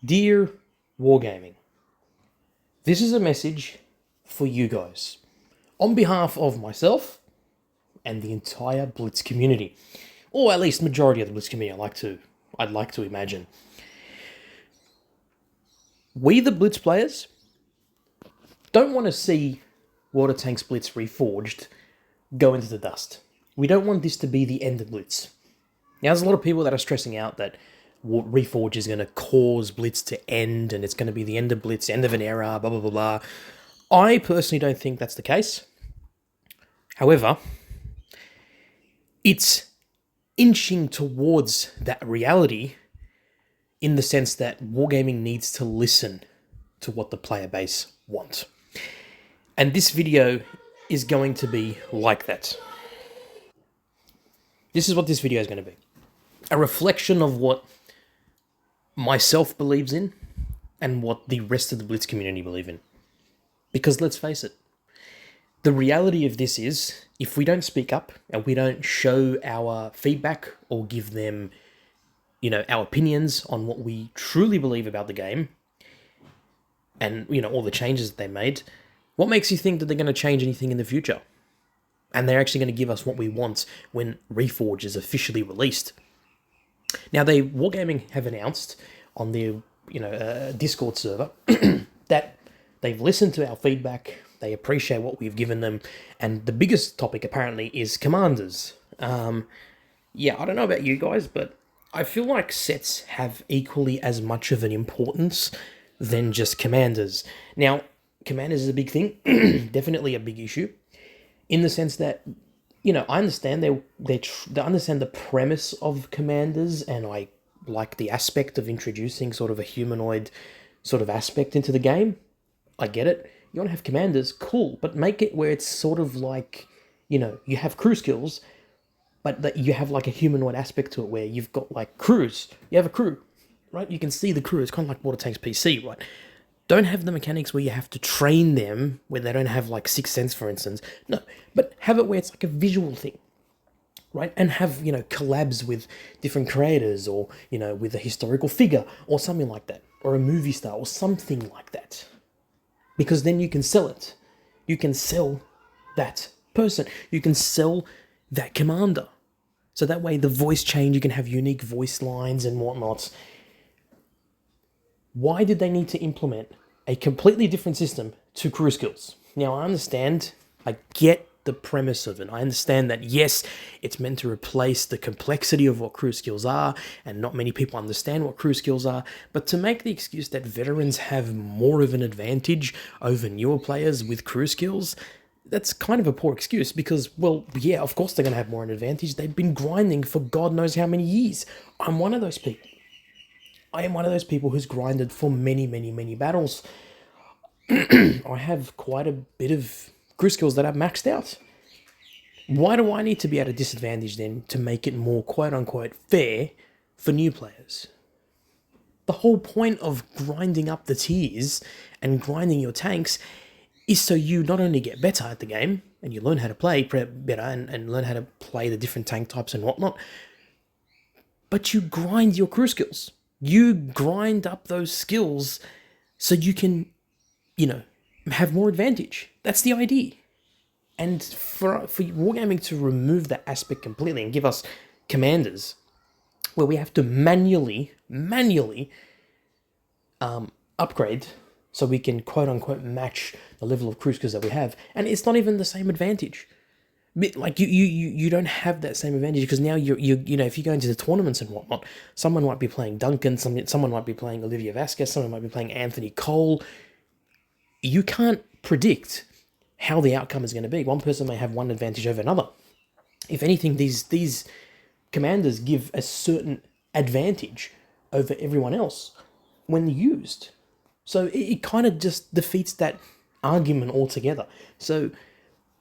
Dear Wargaming, this is a message for you guys. On behalf of myself and the entire Blitz community. Or at least majority of the Blitz community, I'd like to imagine. We, the Blitz players, don't want to see Water Tanks Blitz Reforged go into the dust. We don't want this to be the end of Blitz. Now, there's a lot of people that are stressing out that Reforge is going to cause Blitz to end, and it's going to be the end of Blitz, end of an era, blah, blah, blah, blah. I personally don't think that's the case. However, it's inching towards that reality in the sense that Wargaming needs to listen to what the player base want. And this video is going to be like that. This is what this video is going to be. A reflection of what myself believes in and what the rest of the Blitz community believe in. Because let's face it, the reality of this is, if we don't speak up and we don't show our feedback or give them, our opinions on what we truly believe about the game and, all the changes that they made, what makes you think that they're going to change anything in the future? And they're actually going to give us what we want when Reforge is officially released. Now, Wargaming have announced on their, Discord server that they've listened to our feedback, they appreciate what we've given them, and the biggest topic apparently is commanders. I don't know about you guys, but I feel like sets have equally as much of an importance than just commanders. Now, commanders is a big thing, definitely a big issue, in the sense that, I understand they understand the premise of commanders, and I like the aspect of introducing sort of a humanoid sort of aspect into the game. I get it. You want to have commanders, cool, but make it where it's sort of like, you have crew skills, but that you have like a humanoid aspect to it where you've got like crews. You have a crew, right? You can see the crew. It's kind of like Water Tanks PC, right? Don't have the mechanics where you have to train them, where they don't have like Sixth Sense, for instance. No, but have it where it's like a visual thing, right? And have, collabs with different creators or, with a historical figure or something like that, or a movie star or something like that. Because then you can sell it. You can sell that person. You can sell that commander. So that way the voice change, you can have unique voice lines and whatnot. Why did they need to implement a completely different system to crew skills? Now, I understand, I get the premise of it. I understand that, yes, it's meant to replace the complexity of what crew skills are, and not many people understand what crew skills are, but to make the excuse that veterans have more of an advantage over newer players with crew skills, that's kind of a poor excuse because, well, yeah, of course they're going to have more of an advantage. They've been grinding for God knows how many years. I'm one of those people. I am one of those people who's grinded for many, many, many battles. I have quite a bit of crew skills that I've maxed out. Why do I need to be at a disadvantage then to make it more quote-unquote fair for new players? The whole point of grinding up the tiers and grinding your tanks is so you not only get better at the game and you learn how to play better and learn how to play the different tank types and whatnot, but you grind your crew skills. You grind up those skills so you can, have more advantage. That's the idea. And for Wargaming to remove that aspect completely and give us commanders where we have to manually upgrade so we can quote-unquote match the level of crew skills that we have, and it's not even the same advantage. Like you don't have that same advantage because now you if you go into the tournaments and whatnot, someone might be playing Duncan, someone might be playing Olivia Vasquez, someone might be playing Anthony Cole. You can't predict how the outcome is going to be. One person may have one advantage over another. If anything, these commanders give a certain advantage over everyone else when used. So it kind of just defeats that argument altogether. So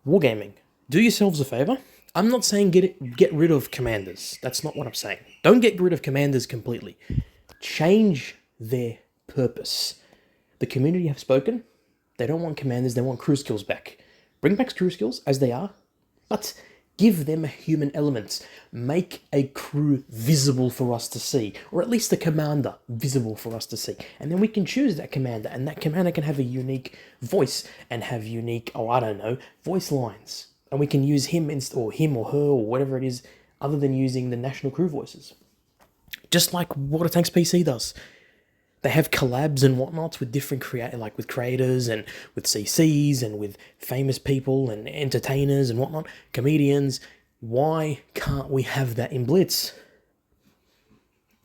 Wargaming, do yourselves a favor. I'm not saying get rid of commanders. That's not what I'm saying. Don't get rid of commanders completely. Change their purpose. The community have spoken. They don't want commanders. They want crew skills back. Bring back crew skills as they are, but Give them human elements. Make a crew visible for us to see, or at least a commander visible for us to see. And then we can choose that commander, and that commander can have a unique voice and have unique, voice lines. And we can use him or her or whatever it is, other than using the national crew voices. Just like Water Tanks PC does. They have collabs and whatnots with different with creators and with CCs and with famous people and entertainers and whatnot, comedians. Why can't we have that in Blitz?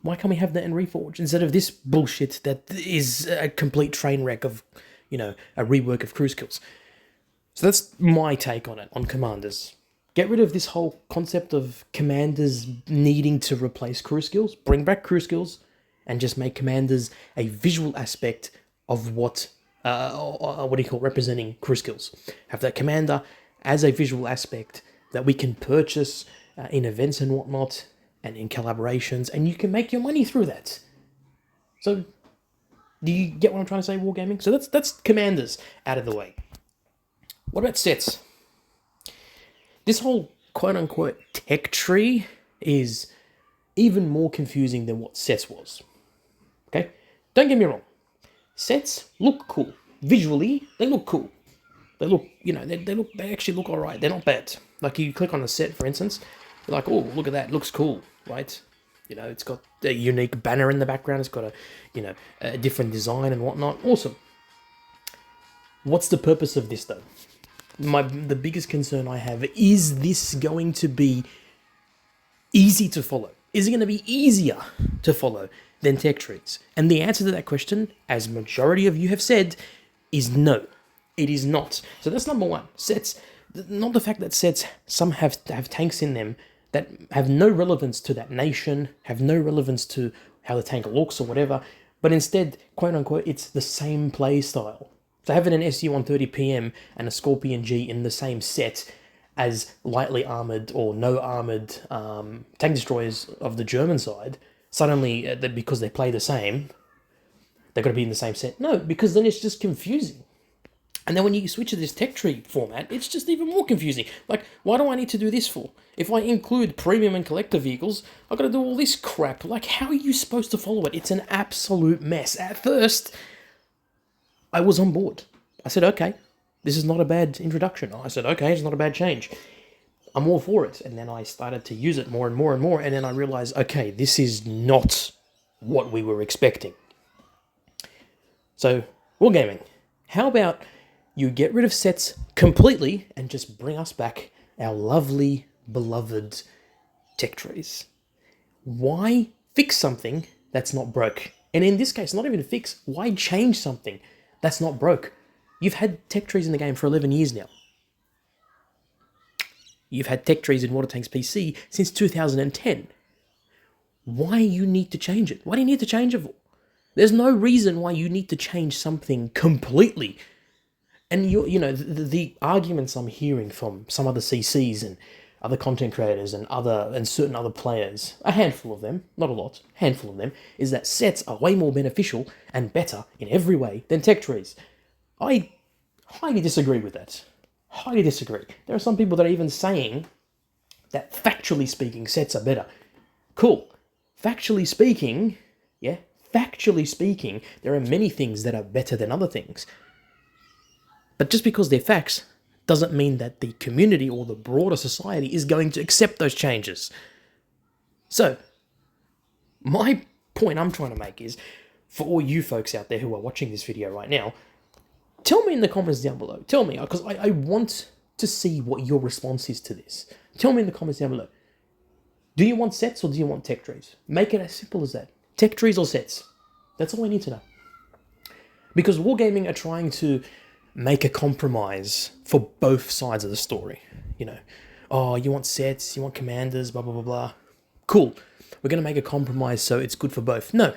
Why can't we have that in Reforge instead of this bullshit that is a complete train wreck of, a rework of crew skills? So that's my take on it, on commanders. Get rid of this whole concept of commanders needing to replace crew skills. Bring back crew skills. And just make commanders a visual aspect of representing crew skills. Have that commander as a visual aspect that we can purchase in events and whatnot, and in collaborations, and you can make your money through that. So, do you get what I'm trying to say, Wargaming? So that's commanders out of the way. What about sets? This whole quote-unquote tech tree is even more confusing than what sets was. Okay? Don't get me wrong. Sets look cool. Visually, they look cool. They look, they actually look alright. They're not bad. Like, you click on a set, for instance, you're like, oh, look at that, it looks cool, right? It's got a unique banner in the background, it's got a different design and whatnot. Awesome. What's the purpose of this, though? The biggest concern I have, is this going to be easy to follow? Is it going to be easier to follow than tech trees? And the answer to that question, as majority of you have said, is no. It is not. So that's number one. Sets, not the fact that sets, some have tanks in them that have no relevance to that nation, have no relevance to how the tank looks or whatever, but instead, quote unquote, it's the same play style. So having an SU-130 PM and a Scorpion G in the same set as lightly armoured or no armoured tank destroyers of the German side, suddenly, because they play the same, they've got to be in the same set. No, because then it's just confusing. And then when you switch to this tech tree format, it's just even more confusing. Like, why do I need to do this for? If I include premium and collector vehicles, I've got to do all this crap. Like, how are you supposed to follow it? It's an absolute mess. At first, I was on board. I said, okay, this is not a bad introduction. I said, okay, it's not a bad change. I'm all for it. And then I started to use it more and more and more. And then I realized, okay, this is not what we were expecting. So, Wargaming, how about you get rid of sets completely and just bring us back our lovely, beloved tech trees? Why fix something that's not broke? And in this case, not even fix, why change something that's not broke? You've had tech trees in the game for 11 years now. You've had tech trees in Water Tanks PC since 2010. Why you need to change it? Why do you need to change it for? There's no reason why you need to change something completely. And the arguments I'm hearing from some other CCs and other content creators and certain other players, a handful of them, not a lot, a handful of them, is that sets are way more beneficial and better in every way than tech trees. I highly disagree with that. Highly disagree. There are some people that are even saying that factually speaking, sets are better. Cool. Factually speaking, there are many things that are better than other things. But just because they're facts doesn't mean that the community or the broader society is going to accept those changes. So, my point I'm trying to make is, for all you folks out there who are watching this video right now, tell me in the comments down below. Tell me, because I want to see what your response is to this. Tell me in the comments down below. Do you want sets or do you want tech trees? Make it as simple as that. Tech trees or sets. That's all I need to know. Because Wargaming are trying to make a compromise for both sides of the story. Oh, you want sets, you want commanders, blah, blah, blah, blah. Cool. We're going to make a compromise so it's good for both. No,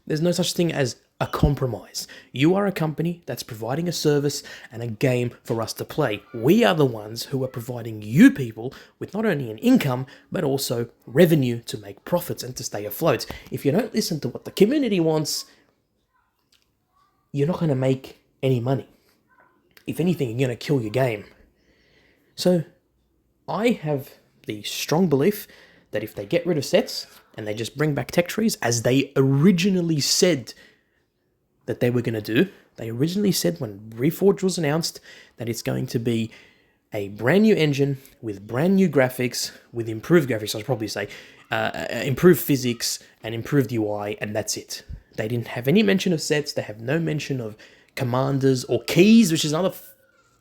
there's no such thing as a compromise. You are a company that's providing a service and a game for us to play. We are the ones who are providing you people with not only an income, but also revenue to make profits and to stay afloat. If you don't listen to what the community wants, you're not going to make any money. If anything, you're going to kill your game. So, I have the strong belief that if they get rid of sets and they just bring back tech trees, as they originally said that they were going to do, they originally said when Reforged was announced that it's going to be a brand new engine with brand new graphics, with improved graphics, I'd probably say, improved physics and improved UI, and that's it. They didn't have any mention of sets. They have no mention of commanders or keys, which is another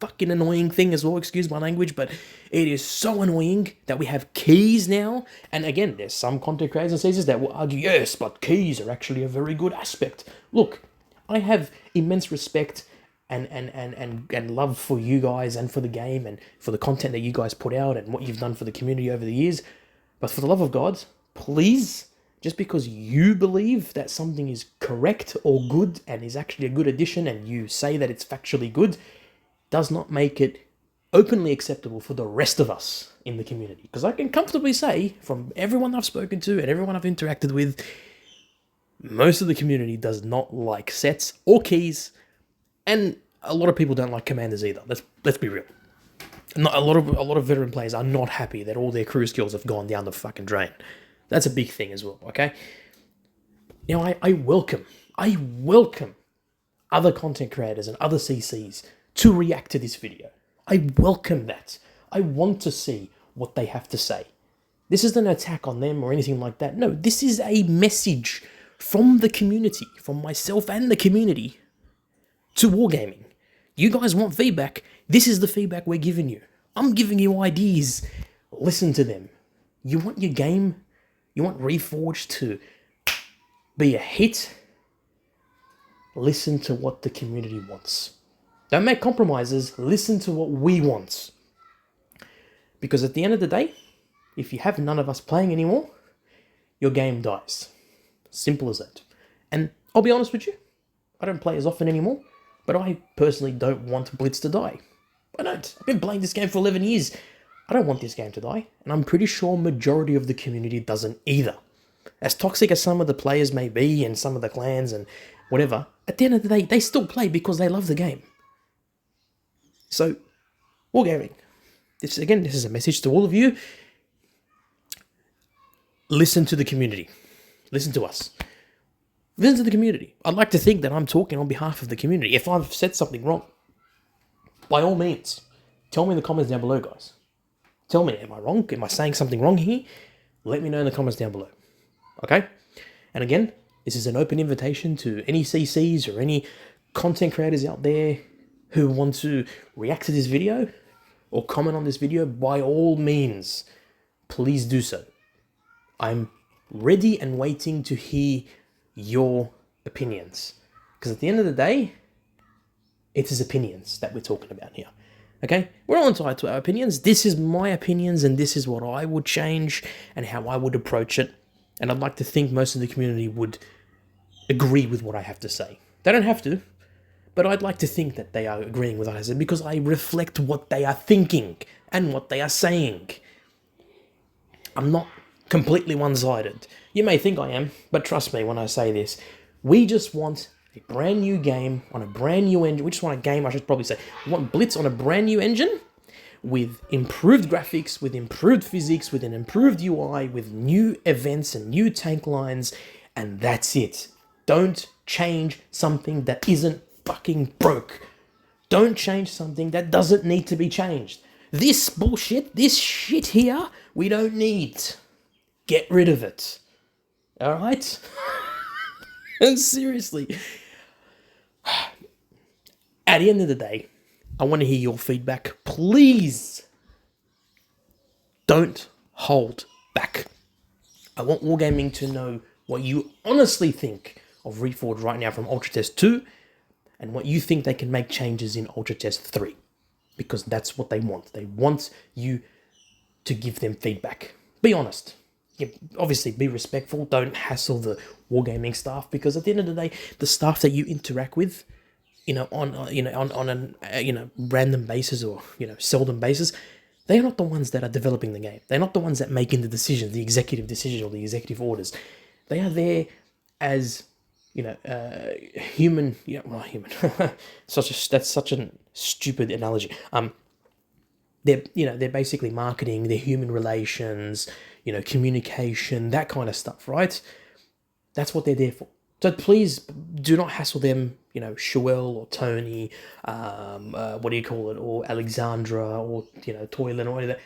fucking annoying thing as well, excuse my language, but it is so annoying that we have keys now. And again, there's some content creators and seasons that will argue, yes, but keys are actually a very good aspect. Look, I have immense respect and love for you guys and for the game and for the content that you guys put out and what you've done for the community over the years. But for the love of God, please, just because you believe that something is correct or good and is actually a good addition and you say that it's factually good, does not make it openly acceptable for the rest of us in the community. Because I can comfortably say, from everyone I've spoken to and everyone I've interacted with, most of the community does not like sets or keys, and a lot of people don't like commanders either. Let's be real. Not, a lot of veteran players are not happy that all their crew skills have gone down the fucking drain. That's a big thing as well, okay? You know, I welcome other content creators and other CCs to react to this video. I welcome that. I want to see what they have to say. This isn't an attack on them or anything like that. No, this is a message from the community, from myself and the community, to Wargaming. You guys want feedback? This is the feedback we're giving you. I'm giving you ideas. Listen to them. You want your game, you want Reforged to be a hit? Listen to what the community wants. Don't make compromises. Listen to what we want. Because at the end of the day, if you have none of us playing anymore, your game dies. Simple as that. And I'll be honest with you, I don't play as often anymore, but I personally don't want Blitz to die. I don't. I've been playing this game for 11 years. I don't want this game to die, and I'm pretty sure majority of the community doesn't either. As toxic as some of the players may be, and some of the clans and whatever, at the end of the day, they still play because they love the game. So, Wargaming. This is a message to all of you. Listen to the community. Listen to us. Listen to the community. I'd like to think that I'm talking on behalf of the community. If I've said something wrong, by all means, tell me in the comments down below, guys. Tell me, am I wrong? Am I saying something wrong here? Let me know in the comments down below. Okay? And again, this is an open invitation to any CCs or any content creators out there who want to react to this video or comment on this video. By all means, please do so. I'm ready and waiting to hear your opinions. Because at the end of the day, it's his opinions that we're talking about here. Okay? We're all entitled to our opinions. This is my opinions, and this is what I would change and how I would approach it. And I'd like to think most of the community would agree with what I have to say. They don't have to, but I'd like to think that they are agreeing with what I said because I reflect what they are thinking and what they are saying. I'm not completely one-sided. You may think I am, but trust me when I say this. We just want a brand new game on a brand new engine. We just want a game, I should probably say. We want Blitz on a brand new engine with improved graphics, with improved physics, with an improved UI, with new events and new tank lines, and that's it. Don't change something that isn't fucking broke. Don't change something that doesn't need to be changed. This bullshit, this shit here, we don't need. Get rid of it. Alright? And seriously, at the end of the day, I want to hear your feedback. Please don't hold back. I want Wargaming to know what you honestly think of Reforged right now from Ultra Test 2 and what you think they can make changes in Ultra Test 3. Because that's what they want. They want you to give them feedback. Be honest. Yeah, obviously, be respectful. Don't hassle the Wargaming staff because at the end of the day, the staff that you interact with, on a random basis or seldom basis, they're not the ones that are developing the game. They're not the ones that making the decisions, the executive decisions or the executive orders. They are there as human. Not human. That's such a stupid analogy. they're basically marketing, their human relations, communication, that kind of stuff, right? That's what they're there for. So please do not hassle them, Shuel or Tony, what do you call it, or Alexandra, or, Toylan or whatever.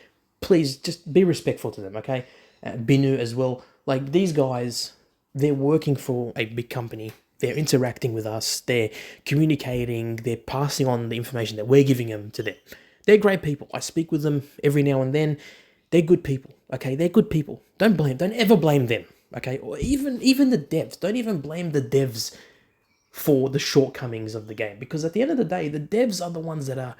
Please just be respectful to them, okay? Binu as well. Like, these guys, they're working for a big company. They're interacting with us. They're communicating. They're passing on the information that we're giving them to them. They're great people. I speak with them every now and then. They're good people, okay? They're good people. Don't ever blame them, okay? Or even the devs. Don't even blame the devs for the shortcomings of the game, because at the end of the day, the devs are the ones that are,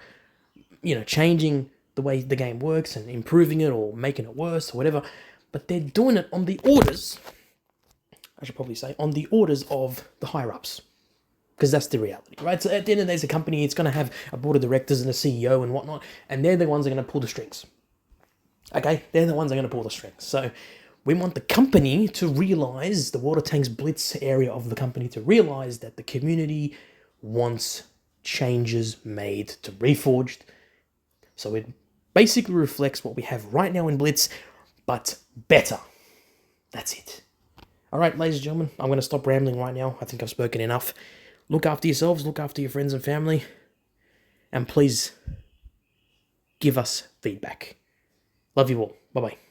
changing the way the game works and improving it or making it worse or whatever. But they're doing it on the orders, I should probably say, on the orders of the higher-ups. Because that's the reality, right? So at the end of the day, it's a company, it's going to have a board of directors and a CEO and whatnot, and they're the ones that are going to pull the strings. Okay? They're the ones that are going to pull the strings. So we want the company to realize, the Water Tanks Blitz area of the company to realize that the community wants changes made to Reforged. So it basically reflects what we have right now in Blitz, but better. That's it. All right, ladies and gentlemen, I'm going to stop rambling right now. I think I've spoken enough. Look after yourselves, look after your friends and family, and please give us feedback. Love you all. Bye-bye.